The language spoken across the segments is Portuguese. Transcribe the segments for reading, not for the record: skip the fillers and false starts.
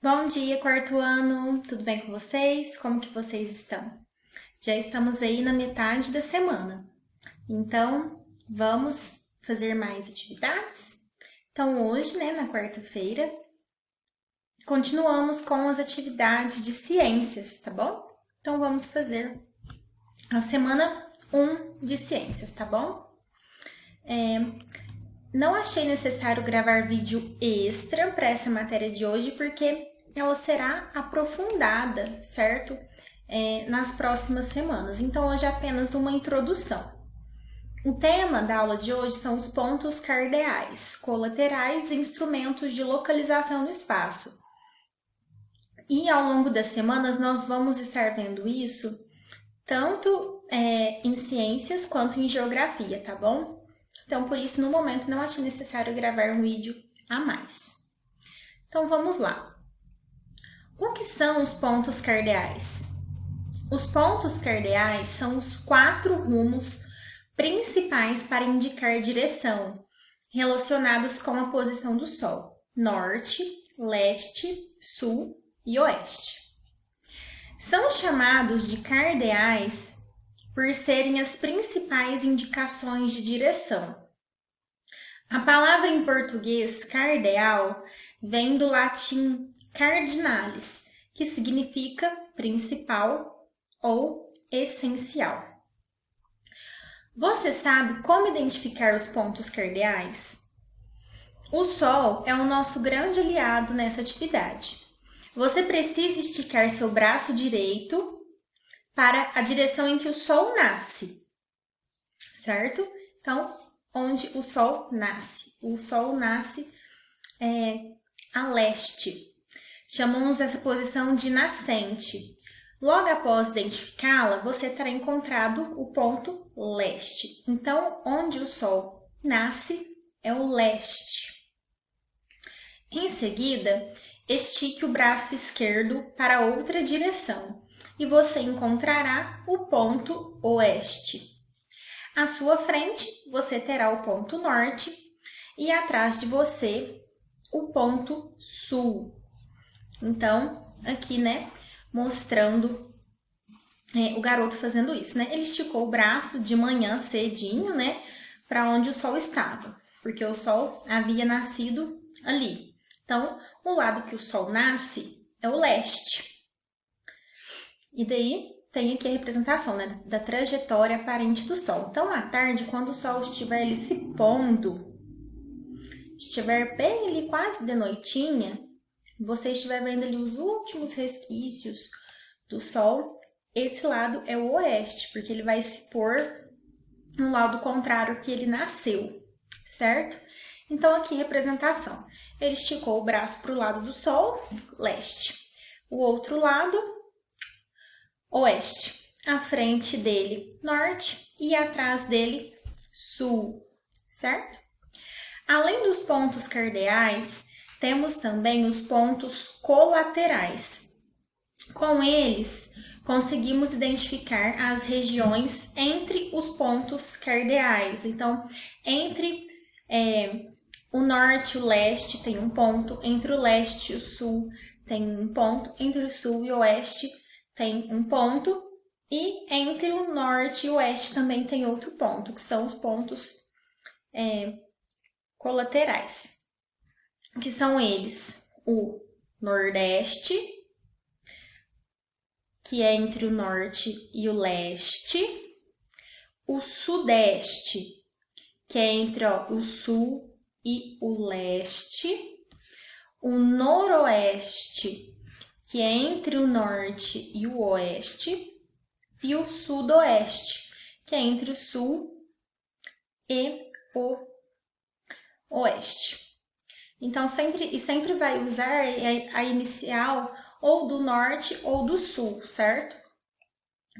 Bom dia, quarto ano! Tudo bem com vocês? Como que vocês estão? Já estamos aí na metade da semana, então vamos fazer mais atividades? Então hoje, na quarta-feira, continuamos com as atividades de ciências, tá bom? Então vamos fazer a semana 1 de ciências, tá bom? Não achei necessário gravar vídeo extra para essa matéria de hoje, porque ela será aprofundada, certo? Nas próximas semanas. Então, hoje é apenas uma introdução. O tema da aula de hoje são os pontos cardeais, colaterais e instrumentos de localização no espaço. E ao longo das semanas, nós vamos estar vendo isso tanto em ciências quanto em geografia, tá bom? Então, por isso, no momento, não achei necessário gravar um vídeo a mais. Então, vamos lá. O que são os pontos cardeais? Os pontos cardeais são os 4 rumos principais para indicar direção, relacionados com a posição do Sol: norte, leste, sul e oeste. São chamados de cardeais por serem as principais indicações de direção. A palavra em português cardeal vem do latim cardinalis, que significa principal ou essencial. Você sabe como identificar os pontos cardeais? O Sol é o nosso grande aliado nessa atividade. Você precisa esticar seu braço direito para a direção em que o Sol nasce, certo? Então, onde o Sol nasce? O Sol nasce a leste. Chamamos essa posição de nascente. Logo após identificá-la, você terá encontrado o ponto leste. Então, onde o Sol nasce é o leste. Em seguida, estique o braço esquerdo para outra direção e você encontrará o ponto oeste. À sua frente, você terá o ponto norte e atrás de você o ponto sul. Então, aqui, mostrando o garoto fazendo isso, Ele esticou o braço de manhã cedinho, para onde o Sol estava, porque o Sol havia nascido ali. Então, o lado que o Sol nasce é o leste. E daí, tem aqui a representação, da trajetória aparente do Sol. Então, à tarde, quando o Sol estiver ali se pondo, estiver bem ali quase de noitinha, você estiver vendo ali os últimos resquícios do Sol, esse lado é o oeste, porque ele vai se pôr no lado contrário que ele nasceu, certo? Então, aqui representação. Ele esticou o braço para o lado do Sol, leste. O outro lado, oeste. À frente dele, norte. E atrás dele, sul, certo? Além dos pontos cardeais, temos também os pontos colaterais. Com eles, conseguimos identificar as regiões entre os pontos cardeais. Então, entre o norte e o leste tem um ponto, entre o leste e o sul tem um ponto, entre o sul e o oeste tem um ponto, e entre o norte e o oeste também tem outro ponto, que são os pontos colaterais, que são eles: o nordeste, que é entre o norte e o leste, o sudeste, que é entre o sul e o leste, o noroeste, que é entre o norte e o oeste, e o sudoeste, que é entre o sul e o oeste. Então, sempre vai usar a inicial ou do norte ou do sul, certo?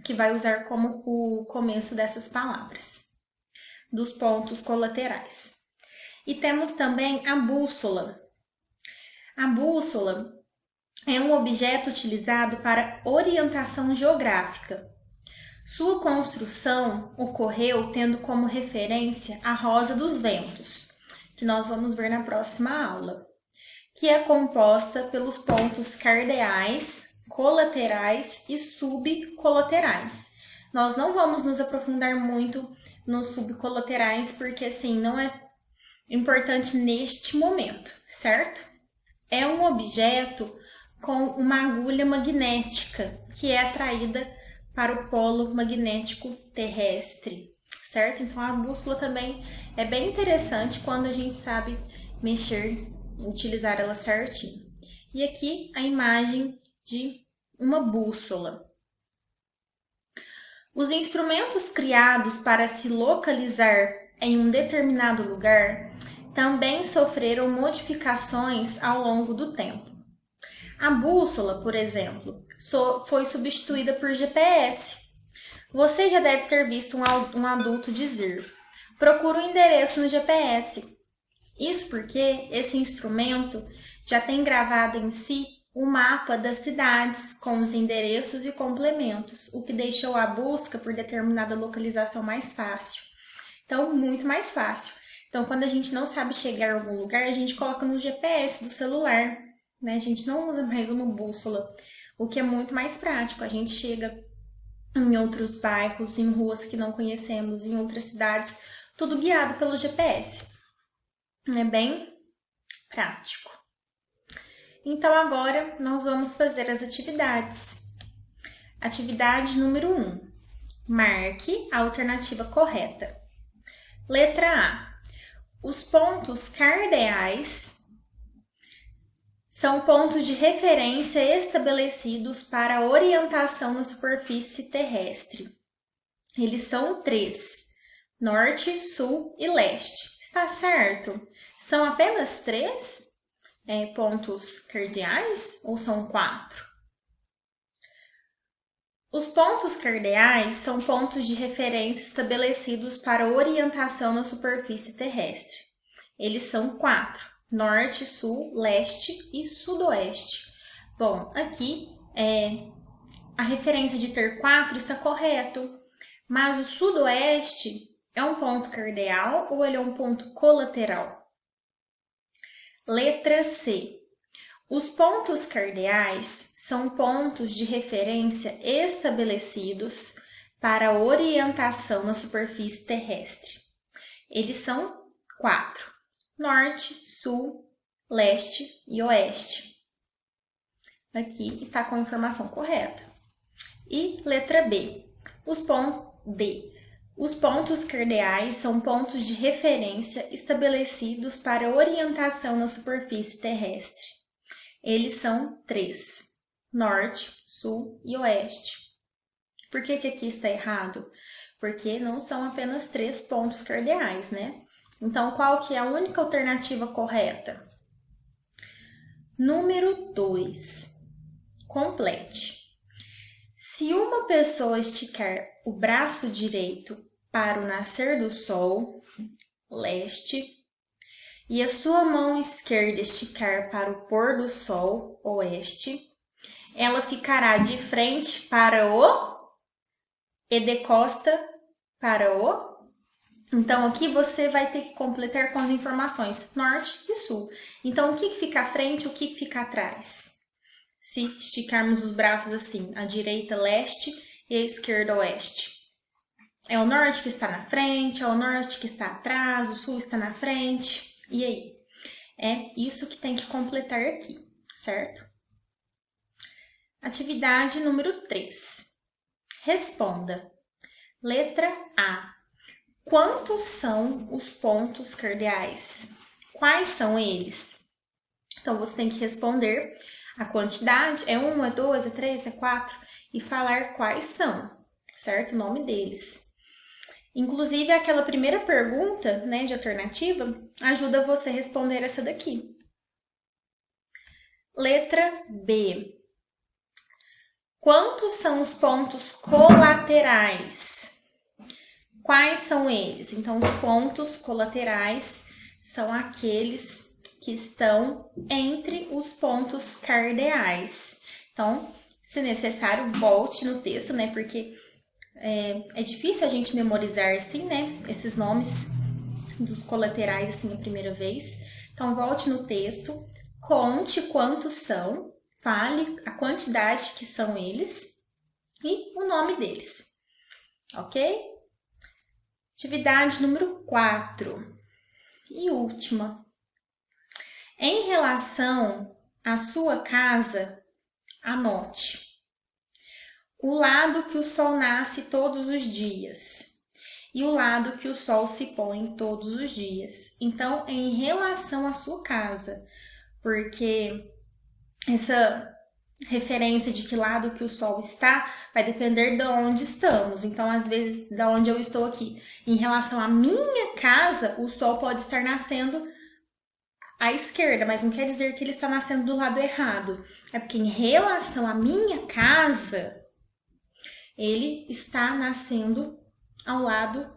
Que vai usar como o começo dessas palavras, dos pontos colaterais. E temos também a bússola. A bússola é um objeto utilizado para orientação geográfica. Sua construção ocorreu tendo como referência a rosa dos ventos, que nós vamos ver na próxima aula, que é composta pelos pontos cardeais, colaterais e subcolaterais. Nós não vamos nos aprofundar muito nos subcolaterais, porque assim, não é importante neste momento, certo? É um objeto com uma agulha magnética que é atraída para o polo magnético terrestre, certo? Então a bússola também é bem interessante quando a gente sabe mexer, utilizar ela certinho. E aqui a imagem de uma bússola. Os instrumentos criados para se localizar em um determinado lugar também sofreram modificações ao longo do tempo. A bússola, por exemplo, foi substituída por GPS. Você já deve ter visto um adulto dizer: procura o endereço no GPS. Isso porque esse instrumento já tem gravado em si o mapa das cidades com os endereços e complementos, o que deixou a busca por determinada localização mais fácil. Então, muito mais fácil. Então, quando a gente não sabe chegar a algum lugar, a gente coloca no GPS do celular, né? A gente não usa mais uma bússola, o que é muito mais prático. A gente chega em outros bairros, em ruas que não conhecemos, em outras cidades, tudo guiado pelo GPS. É bem prático. Então, agora nós vamos fazer as atividades. Atividade número 1. Marque a alternativa correta. Letra A. Os pontos cardeais são pontos de referência estabelecidos para a orientação na superfície terrestre. Eles são 3: norte, sul e leste. Está certo? São apenas 3 pontos cardeais ou são 4? Os pontos cardeais são pontos de referência estabelecidos para orientação na superfície terrestre. Eles são 4: norte, sul, leste e sudoeste. Bom, aqui a referência de ter 4 está correto, mas o sudoeste é um ponto cardeal ou ele é um ponto colateral? Letra C. Os pontos cardeais são pontos de referência estabelecidos para a orientação na superfície terrestre. Eles são 4: norte, sul, leste e oeste. Aqui está com a informação correta. E letra B. Os pontos cardeais são pontos de referência estabelecidos para orientação na superfície terrestre. Eles são 3: norte, sul e oeste. Por que aqui está errado? Porque não são apenas 3 pontos cardeais, né? Então, qual que é a única alternativa correta? Número 2. Complete. Se uma pessoa esticar o braço direito para o nascer do sol, leste, e a sua mão esquerda esticar para o pôr do sol, oeste, ela ficará de frente para o e de costa para o. Então, aqui você vai ter que completar com as informações norte e sul. Então, o que fica à frente e o que fica atrás? Se esticarmos os braços assim, a direita leste e a esquerda oeste. É o norte que está na frente, é o norte que está atrás, o sul está na frente. E aí? É isso que tem que completar aqui, certo? Atividade número 3. Responda. Letra A. Quantos são os pontos cardeais? Quais são eles? Então, você tem que responder a quantidade, é 1, é 2, é 3, é 4, e falar quais são, certo? O nome deles. Inclusive, aquela primeira pergunta, né, de alternativa, ajuda você a responder essa daqui. Letra B. Quantos são os pontos colaterais? Quais são eles? Então, os pontos colaterais são aqueles que estão entre os pontos cardeais. Então, se necessário, volte no texto, né? Porque é difícil a gente memorizar assim, né? Esses nomes dos colaterais, assim, a primeira vez. Então, volte no texto, conte quantos são, fale a quantidade que são eles e o nome deles, ok? Atividade número 4 e última. Em relação à sua casa, anote o lado que o sol nasce todos os dias e o lado que o sol se põe todos os dias. Então, em relação à sua casa, porque essa referência de que lado que o sol está vai depender de onde estamos. Então, às vezes, de onde eu estou aqui, em relação à minha casa, o sol pode estar nascendo à esquerda, mas não quer dizer que ele está nascendo do lado errado. É porque em relação à minha casa, ele está nascendo ao lado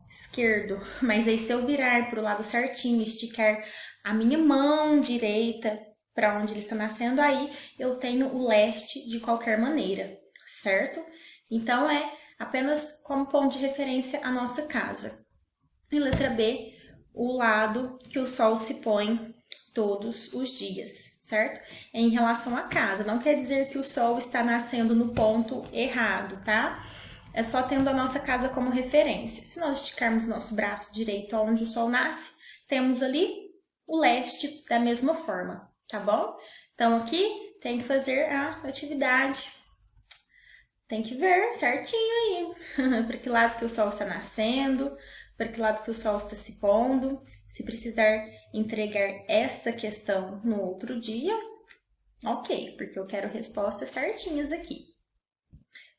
esquerdo. Mas aí se eu virar para o lado certinho, esticar a minha mão direita para onde ele está nascendo, aí eu tenho o leste de qualquer maneira, certo? Então é apenas como ponto de referência a nossa casa. E letra B, o lado que o sol se põe todos os dias, certo? Em relação à casa, não quer dizer que o sol está nascendo no ponto errado, tá? É só tendo a nossa casa como referência. Se nós esticarmos nosso braço direito onde o sol nasce, temos ali o leste da mesma forma, tá bom? Então aqui tem que fazer a atividade. Tem que ver certinho aí, para que lado que o sol está nascendo, para que lado que o sol está se pondo. Se precisar entregar esta questão no outro dia, ok, porque eu quero respostas certinhas aqui.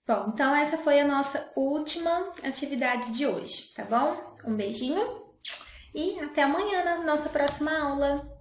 Bom, então essa foi a nossa última atividade de hoje, tá bom? Um beijinho e até amanhã na nossa próxima aula.